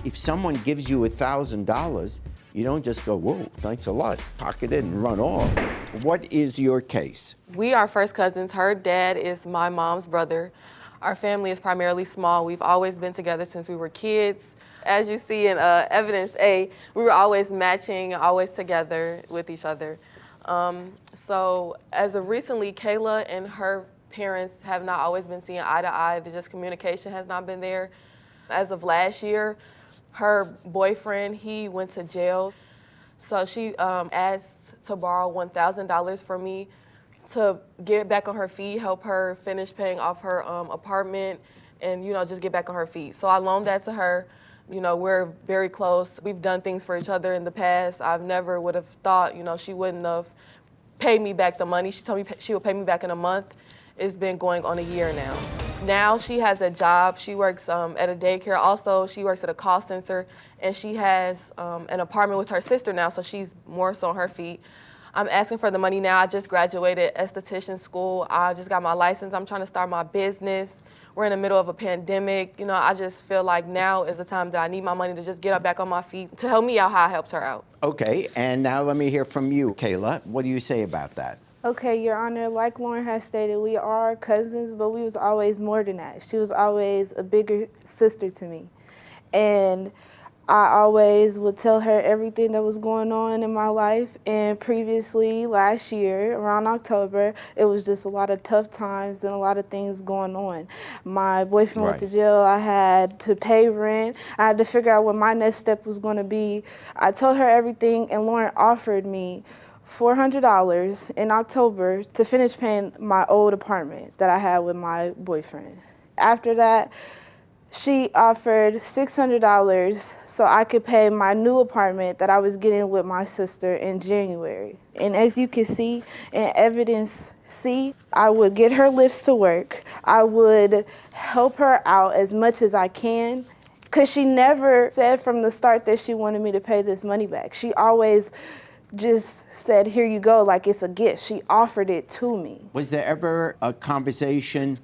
If someone gives you $1,000, you don't just go, whoa, thanks a lot, pocket it and run off. What is your case? We are first cousins. Her dad is my mom's brother. Our family is primarily small. We've always been together since we were kids. As you see in evidence A, we were always matching, always together with each other. So as of recently, Kayla and her parents have not always been seeing eye to eye. Just communication has not been there. As of last year, her boyfriend, he went to jail. So she asked to borrow $1,000 from me to get back on her feet, help her finish paying off her apartment, and just get back on her feet. So I loaned that to her. We're very close. We've done things for each other in the past. I've never would have thought, she wouldn't have paid me back the money. She told me she would pay me back in a month. It's been going on a year now. Now she has a job. She works at a daycare. Also, she works at a call center, and she has an apartment with her sister now, so she's more so on her feet. I'm asking for the money now. I just graduated esthetician school. I just got my license. I'm trying to start my business. We're in the middle of a pandemic. I just feel like now is the time that I need my money to just get her back on my feet to help me out how I helped her out. Okay, and now let me hear from you, Kayla. What do you say about that? Okay, Your Honor, like Lauren has stated, we are cousins, but we was always more than that. She was always a bigger sister to me. And I always would tell her everything that was going on in my life. And previously, last year, around October, it was just a lot of tough times and a lot of things going on. My boyfriend went to jail. I had to pay rent. I had to figure out what my next step was going to be. I told her everything, and Lauren offered me $400 in October to finish paying my old apartment that I had with my boyfriend. After that, she offered $600 so I could pay my new apartment that I was getting with my sister in January. And as you can see in evidence C, I would get her lifts to work. I would help her out as much as I can, because she never said from the start that she wanted me to pay this money back. She always just said, here you go, like it's a gift. She offered it to me. Was there ever a conversation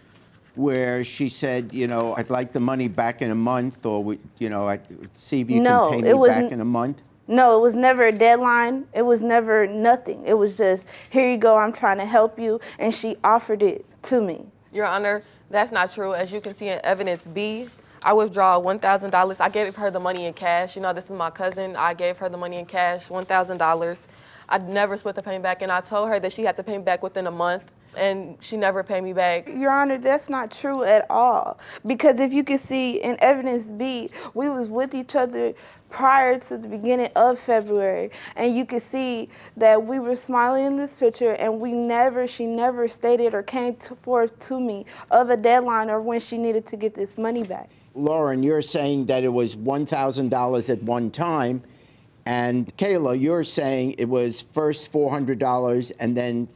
where she said, I'd like the money back in a month, or, I'd see if you can pay me back in a month? No, it was never a deadline. It was never nothing. It was just, here you go, I'm trying to help you, and she offered it to me. Your Honor, that's not true. As you can see in evidence B, I withdraw $1,000. I gave her the money in cash. This is my cousin. I gave her the money in cash, $1,000. I never split the payment back, and I told her that she had to pay me back within a month, and she never paid me back. Your Honor, that's not true at all. Because if you can see in evidence B, we was with each other prior to the beginning of February, and you can see that we were smiling in this picture, and she never stated or came forth to me of a deadline or when she needed to get this money back. Lauren, you're saying that it was $1,000 at one time, and Kayla, you're saying it was first $400 and then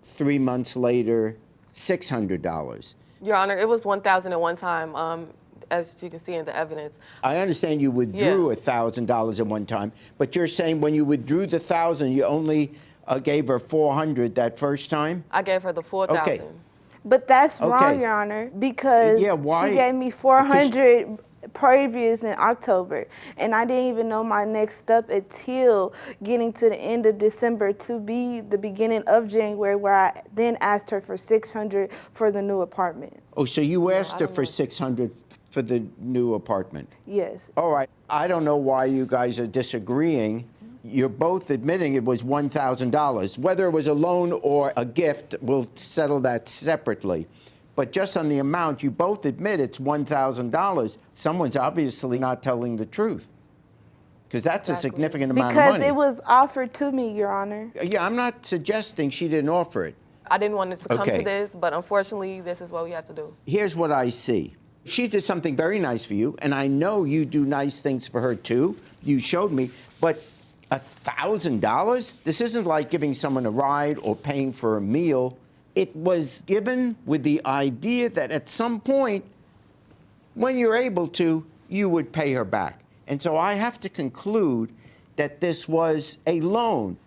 3 months later, $600. Your Honor, it was $1,000 at one time, as you can see in the evidence. I understand you withdrew $1,000 at one time, but you're saying when you withdrew the $1,000, you only gave her $400 that first time? I gave her the full $1,000. Okay. But that's wrong, Your Honor, because she gave me $400 previous in October, and I didn't even know my next step until getting to the end of December to be the beginning of January, where I then asked her for $600 for the new apartment. Oh, so you asked her for $600 for the new apartment? Yes. All right. I don't know why you guys are disagreeing. You're both admitting it was $1,000. Whether it was a loan or a gift, we'll settle that separately. But just on the amount, you both admit it's $1,000. Someone's obviously not telling the truth, because that's a significant amount of money. Because it was offered to me, Your Honor. Yeah, I'm not suggesting she didn't offer it. I didn't want it to come to this, but unfortunately, this is what we have to do. Here's what I see. She did something very nice for you, and I know you do nice things for her too. You showed me, but $1,000? This isn't like giving someone a ride or paying for a meal. It was given with the idea that at some point, when you're able to, you would pay her back. And so I have to conclude that this was a loan.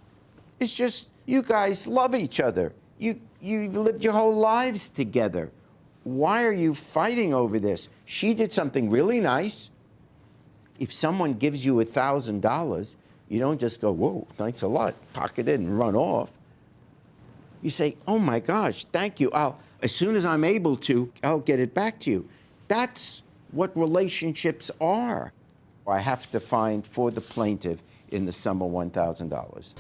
It's just you guys love each other. You've lived your whole lives together. Why are you fighting over this? She did something really nice. If someone gives you $1,000, you don't just go, whoa, thanks a lot, pocket it and run off. You say, oh my gosh, thank you. As soon as I'm able to, I'll get it back to you. That's what relationships are. I have to find for the plaintiff in the sum of $1,000.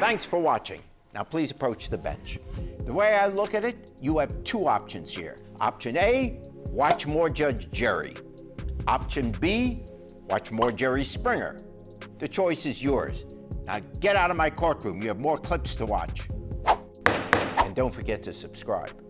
Thanks for watching. Now please approach the bench. The way I look at it, you have two options here. Option A, watch more Judge Jerry. Option B, watch more Jerry Springer. The choice is yours. Now get out of my courtroom. You have more clips to watch. And don't forget to subscribe.